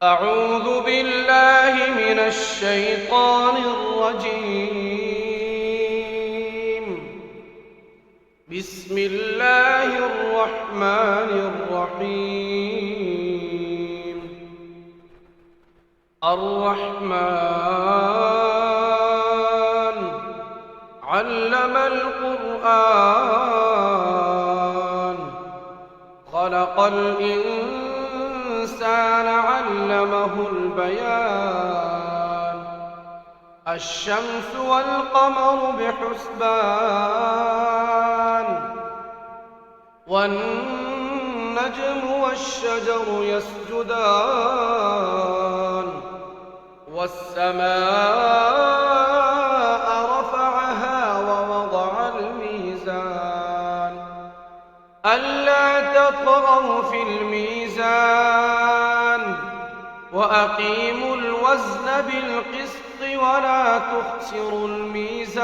أعوذ بالله من الشيطان الرجيم. بسم الله الرحمن الرحيم. الرحمن علم القرآن خلق الإنسان علمه البيان الشمس والقمر بحسبان والنجم والشجر يسجدان والسماء رفعها ووضع الميزان ألا تطغوا في الميزان وأقيموا الوزن بالقسط ولا تخسروا الميزان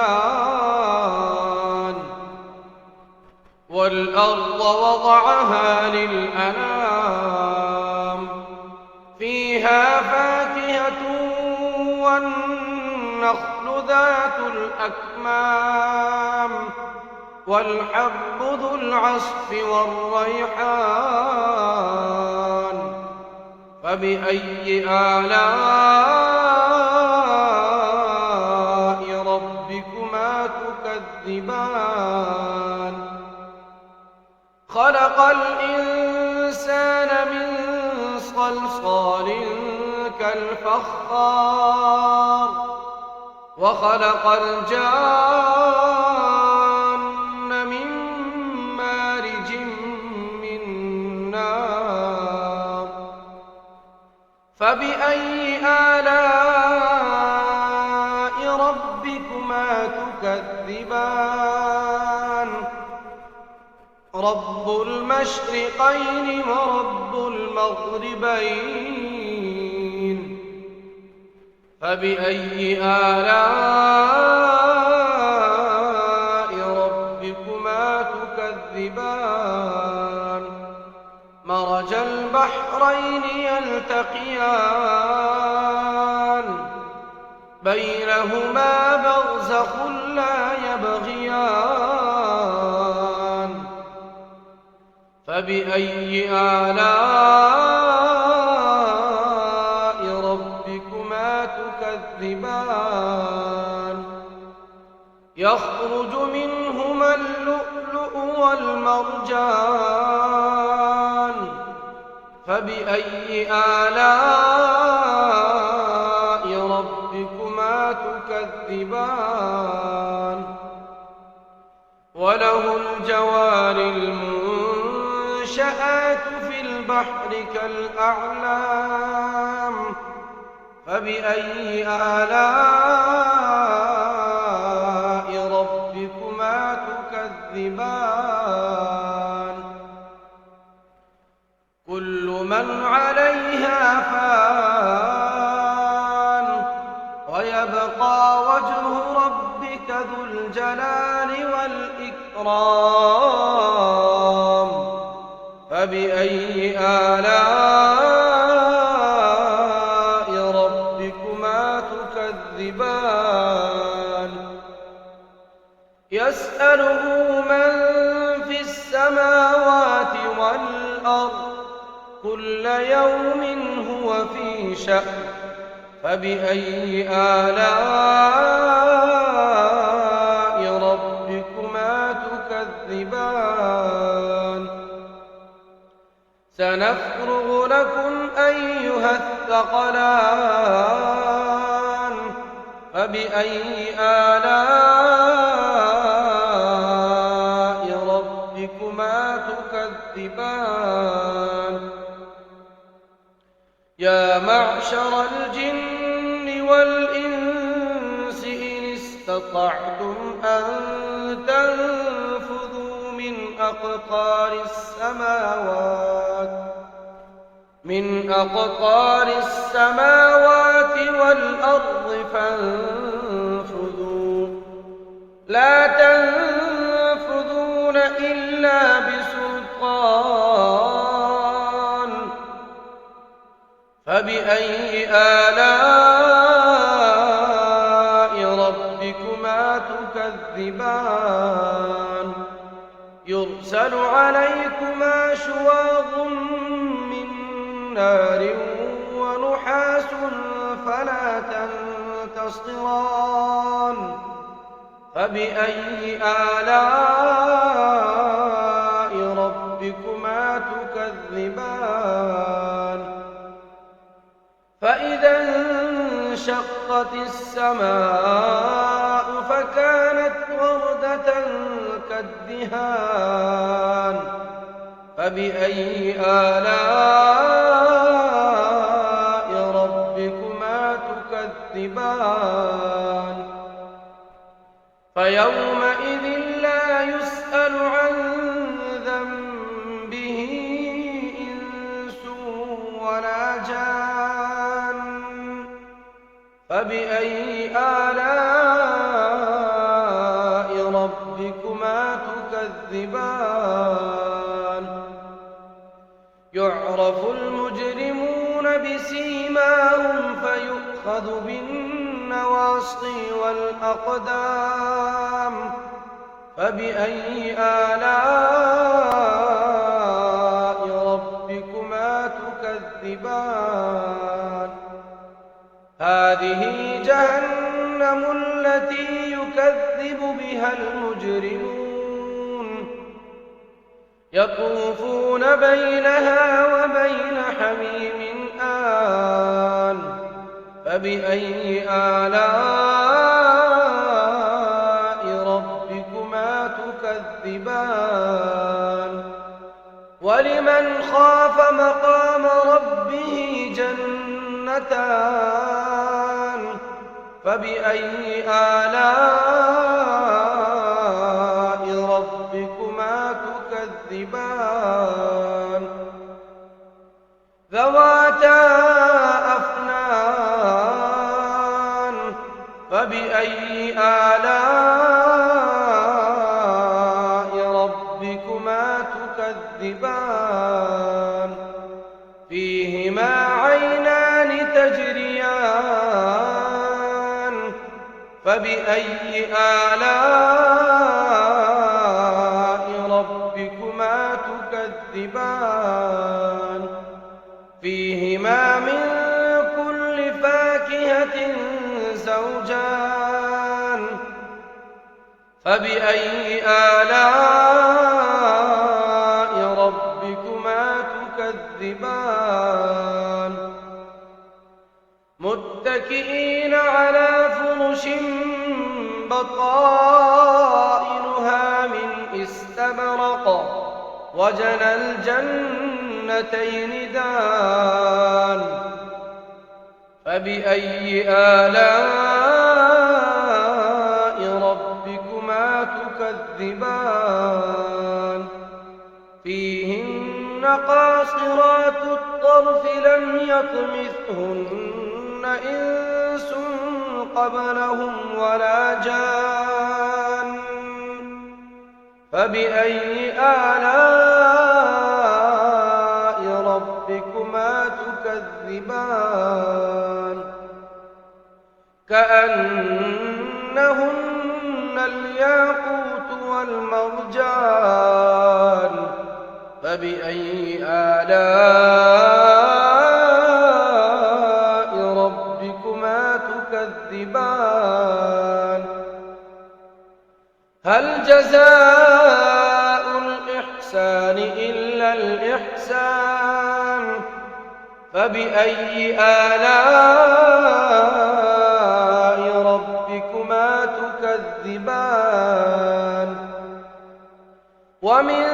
والأرض وضعها للأنام فيها فاكهة والنخل ذات الأكمام والحب ذو العصف والريحان فبأي آلاء ربكما تكذبان خلق الإنسان من صلصال كالفخار وخلق الجان من مارج من نار فبأي آلاء ربكما تكذبان رب المشرقين ورب المغربين فبأي آلاء ربكما تكذبان مرج البحرين يلتقيان بينهما برزخ لا يبغيان فبأي آلاء ربكما تكذبان يخرج منهما اللؤلؤ والمرجان فبأي آلاء ربكما تكذبان وله الجوار المنشآت في البحر كالأعلام فبأي آلاء ربكما تكذبان كل من عليها فان ويبقى وجه ربك ذو الجلال والإكرام فبأي آلاء ربكما تكذبان يسأله من في السماوات والأرض كل يوم هو في شأن فبأي آلاء ربكما تكذبان سنفرغ لكم أيها الثقلان فبأي آلاء ربكما تكذبان يا معشر الجن والإنس إن استطعتم أن تنفذوا من أقطار السماوات والأرض فانفذوا لا تنفذون إلا بسلطان فبأي آلاء ربكما تكذبان يرسل عليكما شواظ من نار ونحاس فلا تنتصران فبأي آلاء ربكما تكذبان فإذا انشقت السماء فكانت وردة كالدهان فبأي آلاء ربكما تكذبان فيومئذ لا يسأل عن ذنبه إنس ولا جان فبأي آلاء ربكما تكذبان يعرف المجرمون بسيماهم فيؤخذ بالنواصي والأقدام فبأي آلاء ربكما تكذبان هذه جهنم التي يكذب بها المجرمون يطوفون بينها وبين حميم آن فبأي آلاء ربكما تكذبان ولمن خاف مقام ربه جنتان فبأي آلاء ربكما تكذبان ذواتا أفنان فبأي آلاء ربكما تكذبان فيهما عينان تجريان فبأي آلاء ربكما تكذبان فيهما من كل فاكهة زوجان فبأي آلاء ربكما تكذبان متكئين على فرش بطائنها من استبرق وجنى الجنتين دان فبأي آلاء ربكما تكذبان فيهن قاصرات الطرف لم يطمثهن إنس قبلهم ولا جان فبأي آلاء ربكما تكذبان كأنهن الياقوت والمرجان فبأي آلاء ربكما تكذبان هل جزاء الإحسان إلا الإحسان فبأي آلاء ربكما تكذبان ومن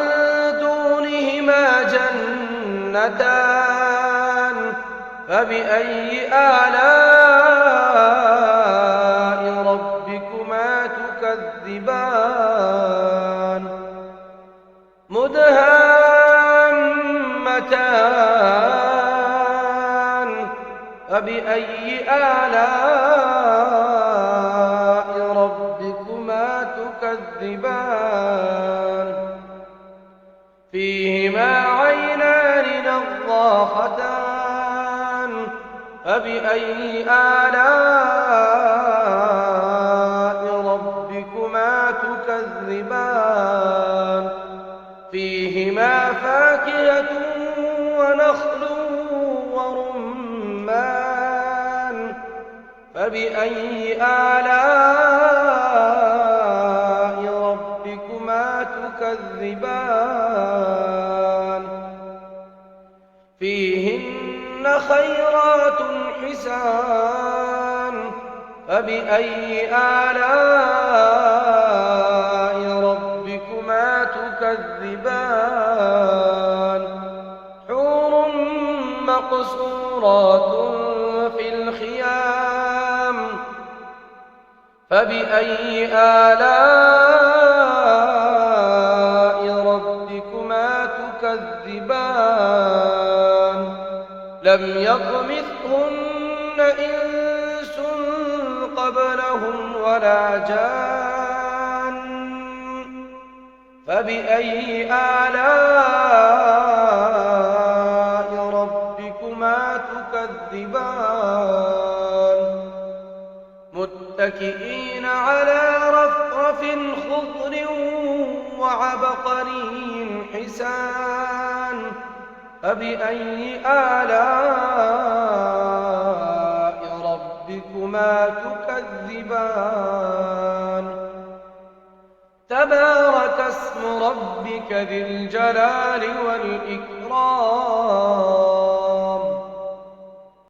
دونهما جنتان فبأي آلاء ربكما تكذبان مدهامتان فبأي آلاء ربكما تكذبان فيهما عينان نضاختان فبأي آلاء ربكما تكذبان فيهما فاكهة ونخل ورمان فبأي آلاء ربكما تكذبان فيهن خيرات حسان فبأي آلاء ربكما تكذبان حور مقصورات في الخيام فبأي آلاء ربكما تكذبان لم يطمثهن إنس قبلهم ولا جان فبأي آلاء ربكما تكذبان متكئين على رفرف خضر وعبقري حسان فبأي آلاء ربكما تكذبان تبارك اسم ربك ذي الجلال والإكرام